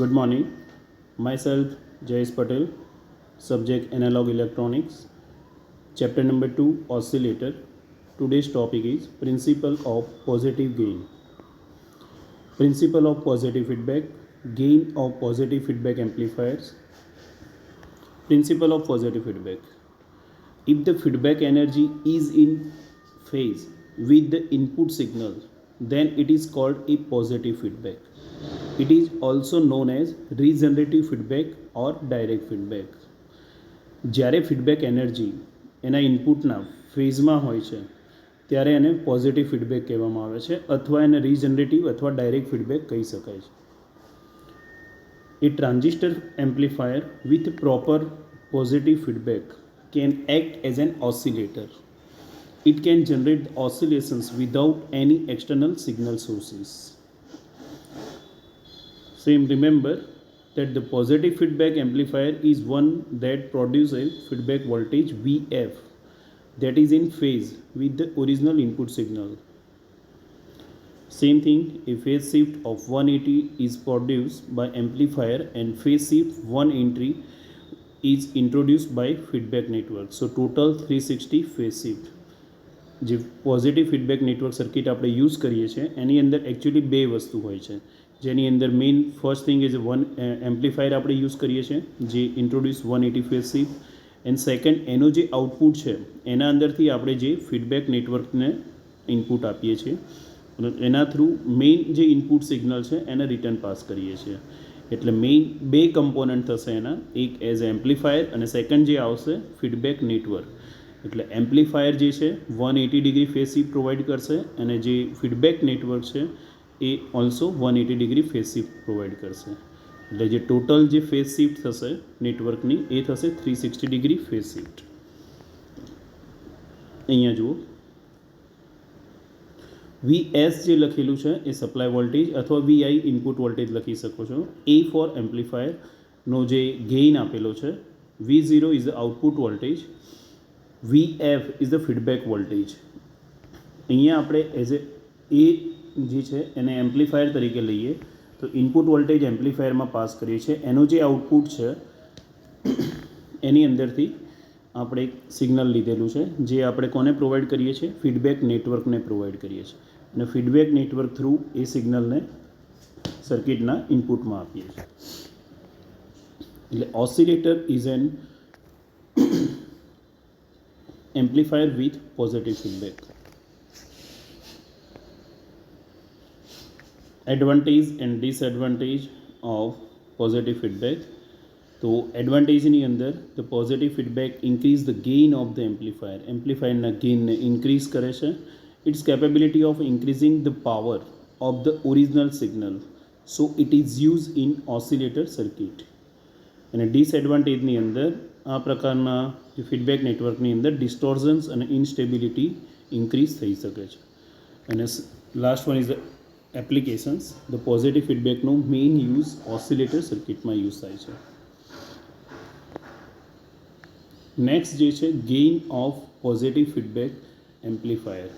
Good morning. Myself Jayesh Patel, subject analog electronics, chapter number 2 oscillator. Today's topic is principle of positive gain. Principle of positive feedback, gain of positive feedback amplifiers. Principle of positive feedback. If the feedback energy is in phase with the input signal, then it is called a positive feedback. It is also known as regenerative feedback or direct feedback. જ્યારે feedback energy એના ઇનપુટના ફેઝમાં હોય છે ત્યારે એને positive feedback કહેવામાં આવે છે અથવા એને રીજનરેટિવ અથવા ડાયરેક્ટ ફીડબેક કહી શકાય છે. A transistor amplifier with proper positive feedback can act as an oscillator. It can generate oscillations without any external signal sources. Same, remember that the positive feedback amplifier is one that produces feedback voltage Vf that is in phase with the original input signal. Same thing, a phase shift of 180 is produced by amplifier and phase shift 180 is introduced by feedback network. So total 360 phase shift. જે positive feedback network circuit આપણે use કરીએ છીએ એની અંદર actually બે વસ્તુ હોય છે, જેની અંદર main first thing is one amplifier આપણે યુઝ કરીએ છીએ જે introduce 180 phase shift, and second એનો જે આઉટપુટ છે એના અંદરથી આપણે જે ફીડબેક નેટવર્કને ઇનપુટ આપીએ છીએ અને એના થ્રુ મેઇન જે ઇનપુટ સિગ્નલ છે એને રિટર્ન પાસ કરીએ છીએ. એટલે મેઇન બે કમ્પોનન્ટ થશે એના, એક એઝ એમ્પ્લીફાયર અને સેકન્ડ જે આવશે ફીડબેક નેટવર્ક. એટલે એમ્પ્લીફાયર જે છે 180 ડિગ્રી ફેઝ શિફ્ટ પ્રોવાઈડ કરશે અને જે ફીડબેક નેટવર્ક છે એ also 180 degree phase shift provide કરશે. એટલે જે ટોટલ જે ફેઝ શિફ્ટ થશે નેટવર્કની એ થશે 360 ડિગ્રી ફેઝ શિફ્ટ. અહીંયા જુઓ VS જે લખેલું છે એ સપ્લાય વોલ્ટેજ અથવા VI ઇનપુટ વોલ્ટેજ લખી શકો છો. A ફોર એમ્પ્લીફાયરનો જે ગેઇન આપેલો છે, V0 is the output voltage, VF is the feedback voltage. અહીંયા આપણે એઝ એ જે છે એને એમ્પ્લીફાયર તરીકે લઈએ તો ઇનપુટ વોલ્ટેજ એમ્પ્લીફાયરમાં પાસ કરીએ છીએ, એનો જે આઉટપુટ છે એની અંદરથી આપણે એક સિગ્નલ લીધેલું છે જે આપણે કોને પ્રોવાઈડ કરીએ છીએ, ફીડબેક નેટવર્કને પ્રોવાઈડ કરીએ છીએ અને ફીડબેક નેટવર્ક થ્રુ એ સિગ્નલને સર્કિટના ઇનપુટમાં આપીએ છીએ. એટલે oscillator is an amplifier with positive feedback. Advantage and disadvantage of positive feedback. તો એડવાન્ટેજની અંદર the positive feedback increase the gain of the amplifier, એમ્પ્લીફાયરના ગેઇનને ઇન્ક્રીઝ કરે છે. It's capability of increasing the power of the original signal, so it is use in oscillator circuit. અને ડિસએડવાન્ટેજની અંદર આ પ્રકારના જે ફીડબેક નેટવર્કની અંદર ડિસ્ટોર્ઝન્સ અને ઇન્સ્ટેબિલિટી ઇન્ક્રીઝ થઈ શકે છે. અને last one is the applications. The positive ફીડબેકનો મેઇન યુઝ ઓસિલેટર સર્કિટમાં યુઝ થાય છે. નેક્સ્ટ જે છે gain of positive feedback amplifier.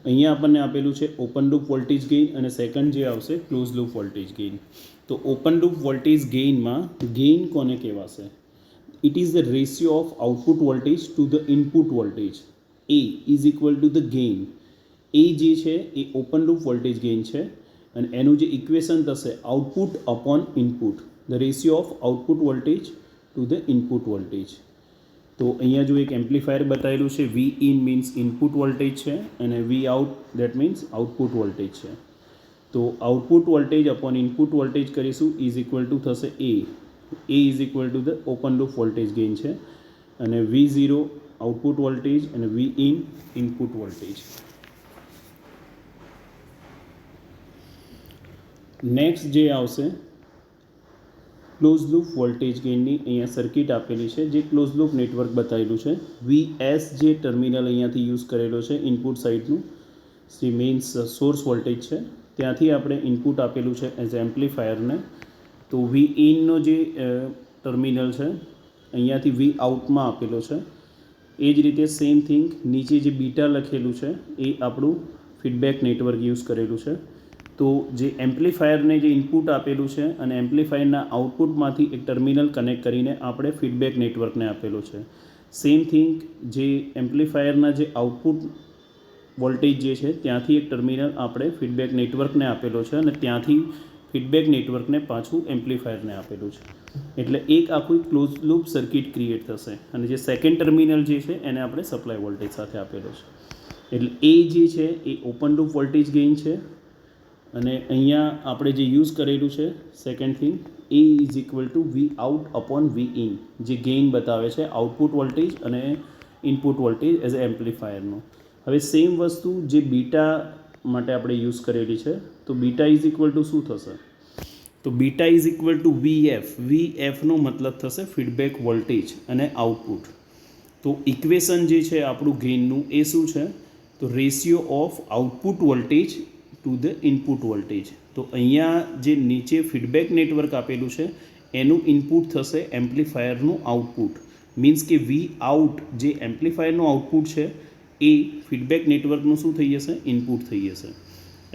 અહીંયા આપણને આપેલું છે ઓપન લૂપ વોલ્ટેજ ગેઇન અને સેકન્ડ જે આવશે ક્લોઝ લૂપ વોલ્ટેજ ગેઇન. તો ઓપન લૂપ વોલ્ટેજ ગેઇનમાં ગેઇન કોને કહેવાશે? It is the ratio of output voltage to the input voltage. A is equal to the gain. A જે છે એ ઓપન લૂપ વોલ્ટેજ ગેઇન છે અને એનું જે ઇક્વેશન થશે output upon input, the ratio of output voltage two the input voltage. તો અહીંયા જો એક એમ્પ્લીફાયર બતાવેલું છે, V in means input voltage છે અને V out that means output voltage છે. તો output voltage upon input voltage કરીશું ઇઝ ઇક્વલ ટુ થશે A is equal to the open loop voltage gain છે અને V0 આઉટપુટ વોલ્ટેજ અને V in input voltage. Next જે આવશે close loop voltage ગેઇનની અહીંયા સર્કિટ આપેલી છે જે ક્લોઝ લૂપ નેટવર્ક બતાવેલું છે. VS જે ટર્મિનલ અહીંયાથી યુઝ કરેલો છે ઇનપુટ સાઇડનું, જે મીન્સ સોર્સ વોલ્ટેજ છે ત્યાંથી આપણે ઇનપુટ આપેલું છે એઝ એમ્પ્લીફાયરને. તો V ઇનનો જે ટર્મિનલ છે અહીંયાથી V આઉટમાં આપેલો છે. એ જ રીતે સેમ થિંગ નીચે જે બીટા લખેલું છે એ આપણું ફીડબેક નેટવર્ક યુઝ કરેલું છે તો જે એમ્પ્લીફાયરને જે ઇનપુટ આપેલું છે અને એમ્પ્લીફાયરના આઉટપુટમાંથી એક ટર્મિનલ કનેક્ટ કરીને આપણે ફીડબેક નેટવર્કને આપેલું છે. સેમ થિંગ જે એમ્પ્લીફાયરના જે આઉટપુટ વોલ્ટેજ જે છે ત્યાંથી એક ટર્મિનલ આપણે ફીડબેક નેટવર્કને આપેલો છે અને ત્યાંથી ફીડબેક નેટવર્કને પાછું એમ્પ્લીફાયરને આપેલું છે. એટલે એક આખું ક્લોઝ લૂપ સર્કિટ ક્રિએટ થશે અને જે સેકન્ડ ટર્મિનલ જે છે એને આપણે સપ્લાય વોલ્ટેજ સાથે આપેલો છે. એટલે એ જે છે એ ઓપન લૂપ વોલ્ટેજ ગેઇન છે અને અહીંયા આપણે જે યુઝ કરેલું છે સેકન્ડ થિંગ એ is equal to V out upon V in, જે ગેઇન બતાવે છે આઉટપુટ વોલ્ટેજ અને ઇનપુટ વોલ્ટેજ એઝ એ એમ્પ્લીફાયરનો. હવે સેમ વસ્તુ જે બીટા માટે આપણે યુઝ કરેલી છે, તો બીટા ઇઝ ઇક્વલ ટુ શું થશે? તો બીટા ઇઝ ઇક્વલ ટુ વી એફનો મતલબ થશે ફીડબેક વોલ્ટેજ અને આઉટપુટ. તો ઇક્વેશન જે છે આપણું ગેઇનનું એ શું છે? તો ratio of output voltage two the input voltage. તો અહીંયા જે નીચે ફીડબેક નેટવર્ક આપેલું છે એનું ઇનપુટ થશે એમ્પ્લીફાયરનું આઉટપુટ. મીન્સ કે વી આઉટ જે એમ્પ્લીફાયરનું આઉટપુટ છે એ ફીડબેક નેટવર્કનું શું થઈ જશે? ઇનપુટ થઈ જશે.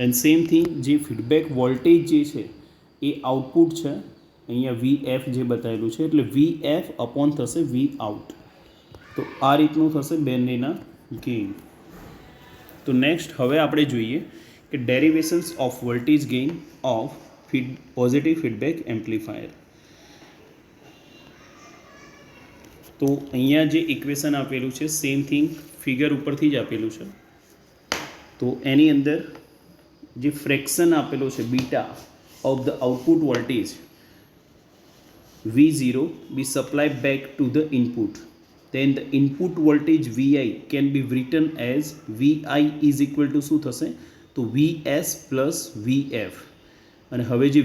એન્ડ સેમ થિંગ જે ફીડબેક વોલ્ટેજ જે છે એ આઉટપુટ છે, અહીંયા વી એફ જે બતાવેલું છે, એટલે વી એફ અપોન થશે વી આઉટ. તો આ રીતનું થશે બંનેના ગેઇન. તો નેક્સ્ટ હવે આપણે જોઈએ કે derivations of voltage gain of positive feedback amplifier. તો અહીંયા જે ઇક્વેશન આપેલું છે સેમ થિંગ ફિગર ઉપરથી જ આપેલું છે. તો એની અંદર જે ફ્રેક્શન આપેલો છે beta of the output voltage V0 be supplied back to the input, then the input voltage Vi can be written as Vi is equal to શું થશે? તો Vs plus Vf. અને હવે જે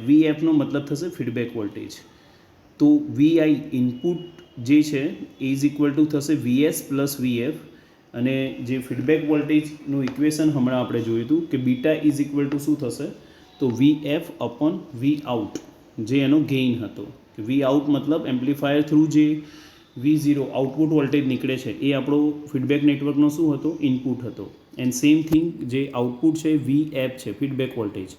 Vfનો મતલબ થશે ફીડબેક વોલ્ટેજ. તો Vi ઇનપુટ જે છે એ ઇઝ ઇક્વલ ટુ થશે Vs પ્લસ Vf. અને જે ફીડબેક વોલ્ટેજનું ઇક્વેશન હમણાં આપણે જોયું હતું કે બીટા ઇઝ ઇક્વલ ટુ શું થશે? તો Vf અપોન વી આઉટ, જે એનો ગેઇન હતો. વી આઉટ મતલબ એમ્પ્લીફાયર થ્રુ જે V0 આઉટપુટ વોલ્ટેજ નીકળે છે એ આપણો ફીડબેક નેટવર્કનો શું હતો? ઇનપુટ હતો. એન્ડ સેમ થિંગ જે આઉટપુટ છે Vf છે ફીડબેક વોલ્ટેજ.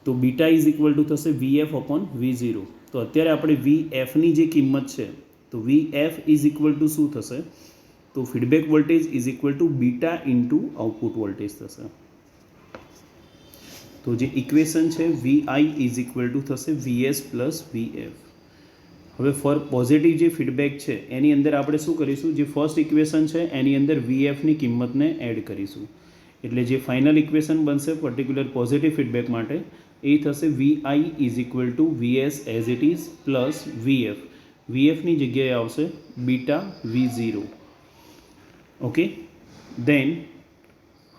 તો બીટા ઇઝ ઇક્વલ ટુ થશે Vf અપોન V0. તો અત્યારે આપણે Vfની જે કિંમત છે તો Vf ઇઝ ઇક્વલ ટુ શું થશે? તો feedback voltage is equal two beta into output voltage થશે. તો જે ઇક્વેશન છે Vi ઇઝ ઇક્વલ ટુ થશે Vs પ્લસ Vf. હવે ફોર પોઝિટિવ જે ફીડબેક છે એની અંદર આપણે શું કરીશું? જે ફર્સ્ટ ઇક્વેશન છે એની અંદર Vfની કિંમતને એડ કરીશું. એટલે જે ફાઇનલ ઇક્વેશન બનશે પર્ટિક્યુલર પોઝિટિવ ફીડબેક માટે એ થશે Vi is equal two Vs as it is plus Vf. Vfની જગ્યાએ આવશે બીટા V0. ઓકે. દેન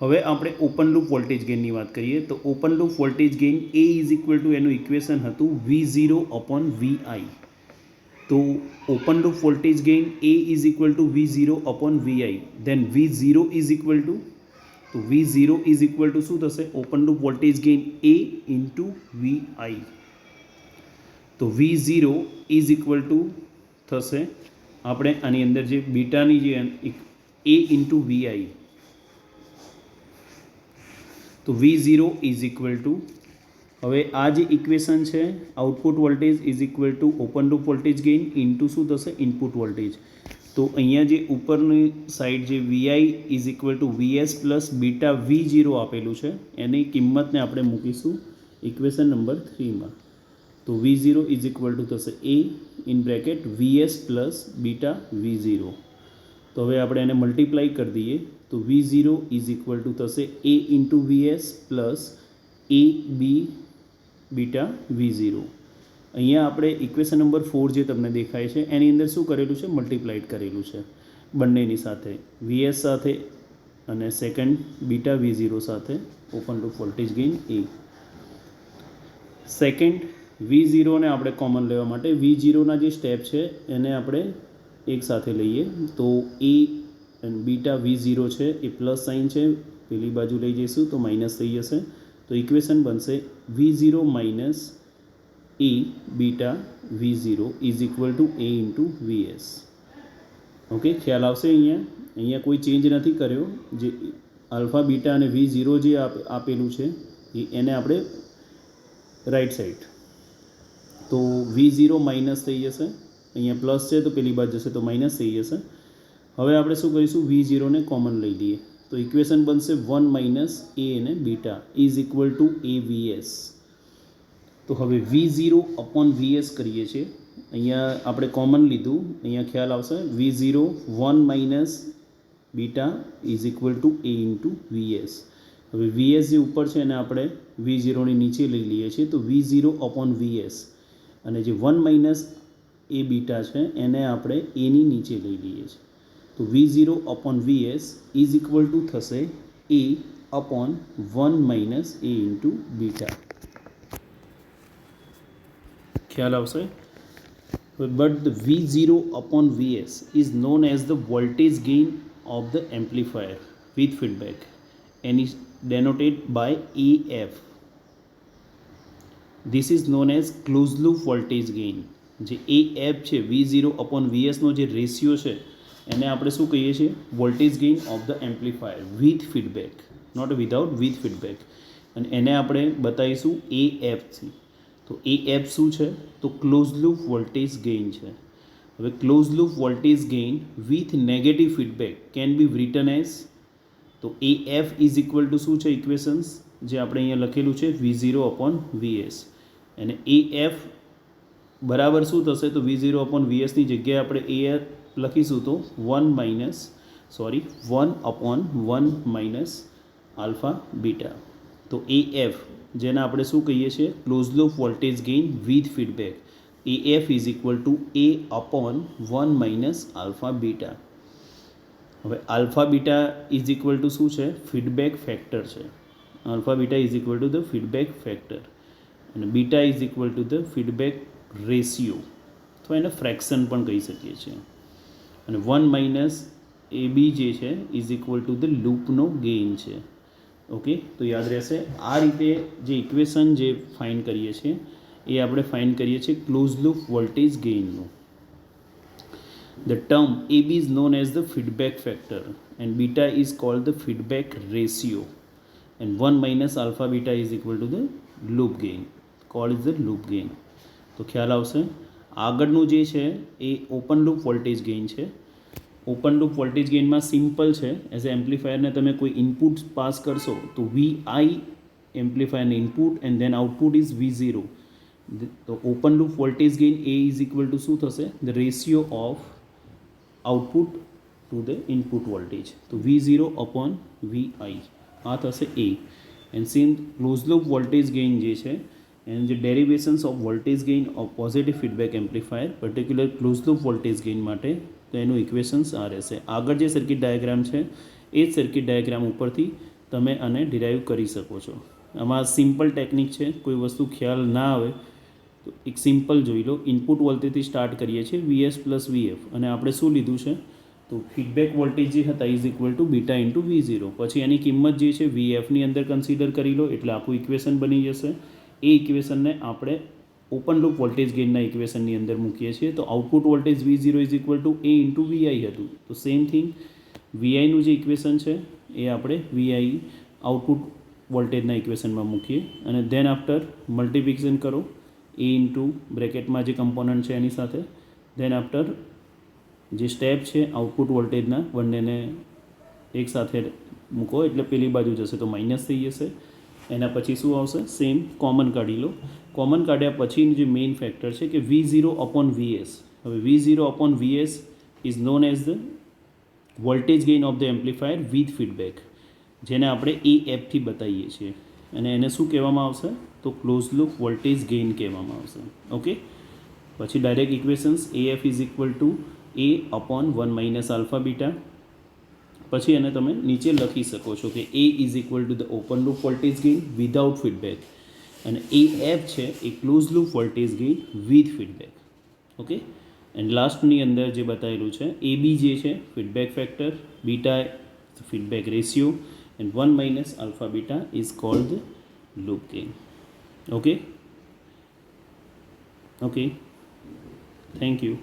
હવે આપણે ઓપન લૂપ વોલ્ટેજ ગેઇનની વાત કરીએ. તો ઓપન લૂપ વોલ્ટેજ ગેઇન એ ઇઝ ઇક્વલ ટુ એનું ઇક્વેશન હતું V0 અપોન Vi. તો ઓપન લૂપ વોલ્ટેજ ગેઇન એ is equal to V0 upon Vi. Then V0 is equal to, તો V0 ઇઝ ઇક્વલ ટુ શું થશે? ઓપન લૂપ વોલ્ટેજ ગેઇન એ into Vi. તો V0 is equal to થશે આપણે આની અંદર જે બીટાની જે એ ઇન્ટુ Vi. તો V0 ઇઝ ઇક્વલ ટુ, હવે આ જે ઇક્વેશન છે output voltage is equal to open loop voltage gain into શું થશે? Input voltage. તો અહીંયા જે ઉપરની સાઈડ જે Vi is equal two Vs plus beta V0 આપેલું છે એની કિંમતને આપણે મૂકીશું ઇક્વેશન નંબર 3માં. તો V0 ઇઝ ઇક્વલ ટુ થશે A in bracket Vs plus beta V0. તો હવે આપણે એને મલ્ટીપ્લાય કરી દઈએ તો V0 ઇઝ ઇક્વલ ટુ થશે A into Vs plus A B beta V0. અહીંયા આપણે ઇક્વેશન નંબર 4 જે તમને દેખાય છે એની અંદર શું કરેલું છે? મલ્ટીપ્લાઇડ કરેલું છે બંનેની સાથે, Vs સાથે અને સેકન્ડ બીટા V0 સાથે ઓપન લૂપ વોલ્ટેજ ગેઇન એ. સેકન્ડ V0ને આપણે કોમન લેવા માટે V0ના જે સ્ટેપ છે એને આપણે એક સાથે લઈએ. તો એ અને બીટા V0 છે એ પ્લસ સાઇન છે, પેલી બાજુ લઈ જઈશું તો માઇનસ થઈ જશે. તો ઇક્વેશન બનશે V0 minus A beta V0 is equal to A into Vs. Okay, ખ્યાલ આવશે? અહીંયા કોઈ ચેન્જ નથી કર્યો. જે આલ્ફા બીટા અને V0 જે આપેલું છે એને આપણે રાઈટ સાઈડ. તો V0 માઇનસ થઈ જશે, અહીંયા પ્લસ છે તો પેલી બાજુ જશે તો માઇનસ થઈ જશે. હવે આપણે શું કરીશું, V0ને કોમન લઈ લઈએ તો ઇક્વેશન બનશે 1 માઇનસ એ અને beta is equal two AVS. તો હવે V0 અપોન VS કરીએ છીએ, અહીંયા આપણે કોમન લીધું, અહીંયા ખ્યાલ આવશે V0 1 minus beta is equal to A into VS. હવે VS જે ઉપર છે એને આપણે V0ની નીચે લઈ લઈએ છીએ તો V0 અપોન VS, અને જે 1 માઇનસ એ બીટા છે એને આપણે એની નીચે લઈ લઈએ છીએ તો V0 upon VS is equal to થશે A upon 1 minus A into beta. ખ્યાલ આવશે. But the V0 upon VS is known as the voltage gain of the amplifier with feedback and is denoted by AF. This is known as closed loop voltage gain. જે AF છે V0 upon VS નો જે ratio છે એને આપણે શું કહીએ છીએ, voltage gain of the amplifier with feedback, not without, with feedback. અને એને આપણે બતાવીશું AF થી. તો AF શું છે, તો ક્લોઝ લૂપ વોલ્ટેજ ગેઇન છે. હવે close loop voltage gain with negative feedback can be written as, તો AF ઇઝ ઇક્વલ ટુ શું છે ઇક્વેશન્સ જે આપણે અહીંયા લખેલું છે V0 અપોન VS, અને AF બરાબર શું થશે, તો V0 અપોન VSની જગ્યાએ આપણે AF લખીશું તો 1 અપોન 1 માઇનસ આલ્ફા બીટા. તો AF જેને આપણે શું કહીએ છીએ, close loop voltage gain with feedback, AF is equal to A upon 1 minus alpha beta. હવે alpha beta is equal to શું છે, ફીડબેક ફેક્ટર છે. Alpha beta is equal to the feedback factor, અને beta is equal to the feedback ratio, તો એને fraction પણ કહી શકીએ છીએ. અને 1 માઇનસ AB જે છે ઇઝ ઇક્વલ ટુ ધ લૂપનો ગેઇન છે. ઓકે, તો યાદ રહેશે. આ રીતે જે ઇક્વેશન જે ફાઇન્ડ કરીએ છીએ એ આપણે ફાઇન્ડ કરીએ છીએ ક્લોઝ લૂપ વોલ્ટેજ ગેઇનનું. The term AB is known as the feedback factor and beta is called the feedback ratio, and 1 minus alpha beta is equal to the loop gain, called is the loop gain. તો ખ્યાલ આવશે. આગળનું જે છે એ open loop voltage gain છે. Open loop voltage ગેઇનમાં simple છે, એઝ એ એમ્પ્લીફાયરને તમે કોઈ ઇનપુટ પાસ કરશો તો VI એમ્પ્લીફાયરને input and then output is V0. તો open loop voltage gain A is equal to શું થશે, the ratio of output to the input voltage, તો V0 અપોન VI આ થશે A. And same close loop voltage gain જે છે and જે derivations of voltage gain of positive feedback amplifier particular close loop voltage gain માટે, તો એનું equations આ રહેશે. આગળ જે સર્કિટ ડાયાગ્રામ છે એ જ સર્કિટ ડાયાગ્રામ ઉપરથી તમે આને ડિરાઈવ કરી શકો છો. આમાં સિમ્પલ ટેકનિક છે, કોઈ વસ્તુ ખ્યાલ ના આવે તો એક સિમ્પલ જોઈ લો. ઇનપુટ વોલ્ટેજથી સ્ટાર્ટ કરીએ છીએ VS પ્લસ VF, અને આપણે શું લીધું છે, તો ફીડબેક વોલ્ટેજ જે હતા is equal two beta into V0. પછી એની કિંમત જે છે VFની અંદર કન્સિડર કરી લો એટલે આખું ઇક્વેશન બની જશે. એ ઇક્વેશનને આપણે ઓપન લૂપ વોલ્ટેજ ગેઇનના ઇક્વેશનની અંદર મૂકીએ છીએ તો output voltage V0 is equal to A into VI હતું. તો સેમ થિંગ VIનું જે ઇક્વેશન છે એ આપણે VI આઉટપુટ વોલ્ટેજના ઇક્વેશનમાં મૂકીએ અને ધેન આફ્ટર મલ્ટિપ્લિકેશન કરો A ઇન્ટુ બ્રેકેટમાં જે કમ્પોનન્ટ છે એની સાથે, ધેન આફ્ટર જે સ્ટેપ છે આઉટપુટ વોલ્ટેજના બંનેને એક સાથે મૂકો એટલે પેલી બાજુ જશે તો માઇનસ થઈ જશે. એના પછી શું આવશે, સેમ કોમન કાઢી લો. કોમન કાઢ્યા પછીનું જે મેઇન ફેક્ટર છે કે V0 અપોન VS. હવે V0 upon VS is known as the voltage gain of the amplifier with feedback, જેને આપણે AFથી બતાવીએ છીએ, અને એને શું કહેવામાં આવશે, તો ક્લોઝ લૂપ વોલ્ટેજ ગેઇન કહેવામાં આવશે. ઓકે, પછી direct equations AF is equal to A upon 1 minus alpha beta. પછી એને તમે નીચે લખી શકો છો કે A is equal to the open loop voltage gain without feedback, અને AF છે એ close loop voltage gain with feedback. Okay, and લાસ્ટની અંદર જે બતાવેલું છે AB જે છે feedback factor, beta feedback ratio, and 1 minus alpha beta is called loop gain. Okay, thank you.